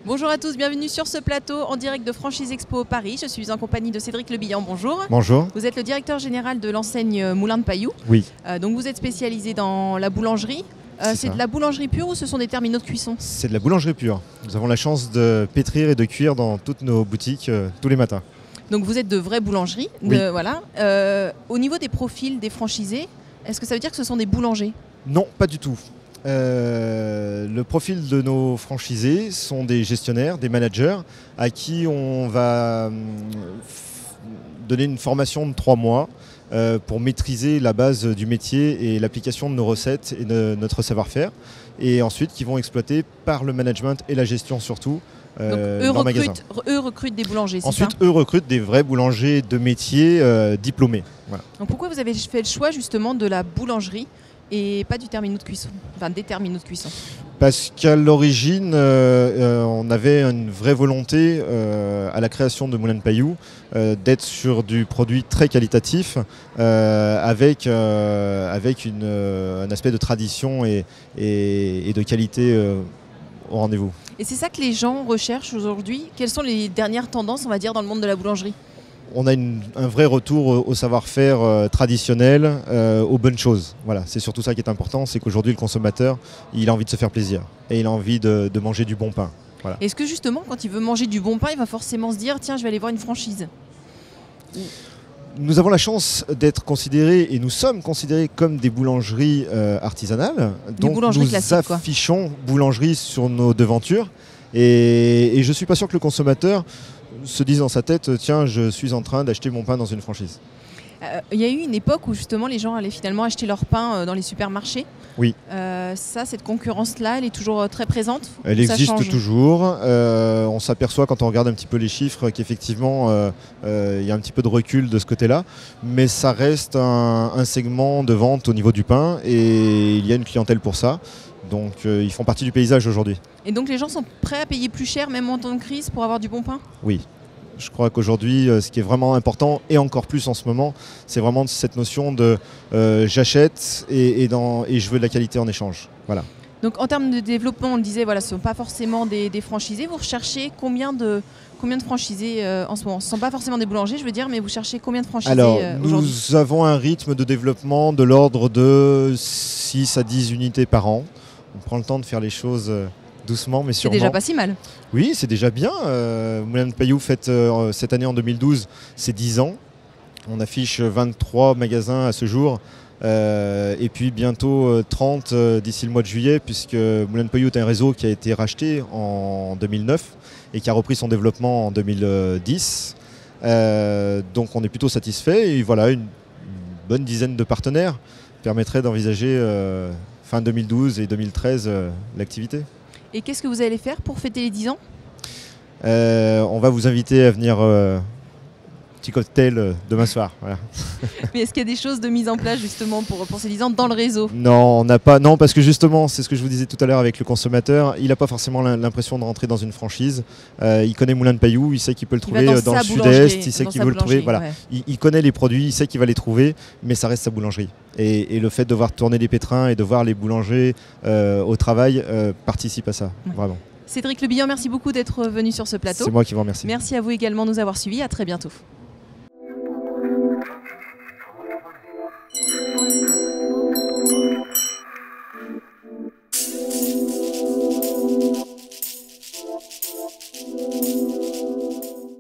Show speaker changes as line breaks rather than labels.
Bonjour à tous, bienvenue sur ce plateau en direct de Franchise Expo Paris. Je suis en compagnie de Cédric Lebihan, bonjour.
Bonjour.
Vous êtes le directeur général de l'enseigne Moulin de Pailloux.
Oui.
Donc vous êtes spécialisé dans la boulangerie. C'est de la boulangerie pure ou ce sont des terminaux de cuisson?
C'est de la boulangerie pure. Nous avons la chance de pétrir et de cuire dans toutes nos boutiques tous les matins.
Donc vous êtes de vraies boulangeries.
Oui.
Voilà. Au niveau des profils des franchisés, est-ce que ça veut dire que ce sont des boulangers?
Non, pas du tout. Le profil de nos franchisés sont des gestionnaires, des managers à qui on va donner une formation de 3 mois pour maîtriser la base du métier et l'application de nos recettes et de notre savoir-faire, et ensuite qui vont exploiter par le management et la gestion surtout leur magasin.
Eux recrutent des boulangers, c'est ça?
Ensuite, eux recrutent des vrais boulangers de métier diplômés. Voilà.
Donc pourquoi vous avez fait le choix justement de la boulangerie et pas du terminaux de cuisson, enfin des terminaux de cuisson?
Parce qu'à l'origine, on avait une vraie volonté à la création de Moulin de Pailloux d'être sur du produit très qualitatif avec un aspect de tradition et de qualité au rendez-vous.
Et c'est ça que les gens recherchent aujourd'hui? Quelles sont les dernières tendances, on va dire, dans le monde de la boulangerie?
On a un vrai retour au savoir-faire traditionnel, aux bonnes choses. Voilà, c'est surtout ça qui est important, c'est qu'aujourd'hui le consommateur, il a envie de se faire plaisir et il a envie de manger du bon pain. Voilà.
Est-ce que justement, quand il veut manger du bon pain, il va forcément se dire « tiens, je vais aller voir une franchise ».
Nous avons la chance d'être considérés, et nous sommes considérés comme des boulangeries artisanales. Donc nous affichons boulangerie sur nos devantures. Et je ne suis pas sûr que le consommateur se dise dans sa tête « tiens, je suis en train d'acheter mon pain dans une franchise ».
Il y a eu une époque où justement les gens allaient finalement acheter leur pain dans les supermarchés.
Oui.
Cette concurrence-là, elle est toujours très présente?
Elle existe toujours. On s'aperçoit quand on regarde un petit peu les chiffres qu'effectivement il y a un petit peu de recul de ce côté-là. Mais ça reste un segment de vente au niveau du pain et il y a une clientèle pour ça. Donc ils font partie du paysage aujourd'hui.
Et donc les gens sont prêts à payer plus cher, même en temps de crise, pour avoir du bon pain?
Oui. Je crois qu'aujourd'hui, ce qui est vraiment important, et encore plus en ce moment, c'est vraiment cette notion de j'achète et je veux de la qualité en échange. Voilà.
Donc en termes de développement, on le disait, voilà, ce ne sont pas forcément des franchisés. Vous recherchez combien de franchisés en ce moment? Ce ne sont pas forcément des boulangers, je veux dire, mais vous cherchez combien de franchisés aujourd'hui?
Nous avons un rythme de développement de l'ordre de 6 à 10 unités par an. On prend le temps de faire les choses doucement mais sûrement.
C'est déjà pas si mal.
Oui, c'est déjà bien. Moulin de Pailloux fête cette année en 2012 ses 10 ans. On affiche 23 magasins à ce jour. Et puis bientôt 30 d'ici le mois de juillet, puisque Moulin de Pailloux est un réseau qui a été racheté en 2009 et qui a repris son développement en 2010. Donc on est plutôt satisfait. Et voilà, une bonne dizaine de partenaires permettrait d'envisager fin 2012 et 2013 l'activité.
Et qu'est-ce que vous allez faire pour fêter les 10 ans?
On va vous inviter à venir petit cocktail demain soir. Voilà.
Mais est-ce qu'il y a des choses de mise en place justement pour ces 10 ans dans le réseau?
Non, on n'a pas. Non, parce que justement, c'est ce que je vous disais tout à l'heure avec le consommateur, il n'a pas forcément l'impression de rentrer dans une franchise. Il connaît Moulin de Pailloux, il sait qu'il peut le trouver dans le sud-est, il sait qu'il veut le trouver. Voilà. Ouais. Il connaît les produits, il sait qu'il va les trouver, mais ça reste sa boulangerie. Et le fait de voir tourner les pétrins et de voir les boulangers au travail participe à ça, vraiment.
Cédric Lebihan, merci beaucoup d'être venu sur ce plateau.
C'est moi qui vous remercie.
Merci à vous également de nous avoir suivis. À très bientôt.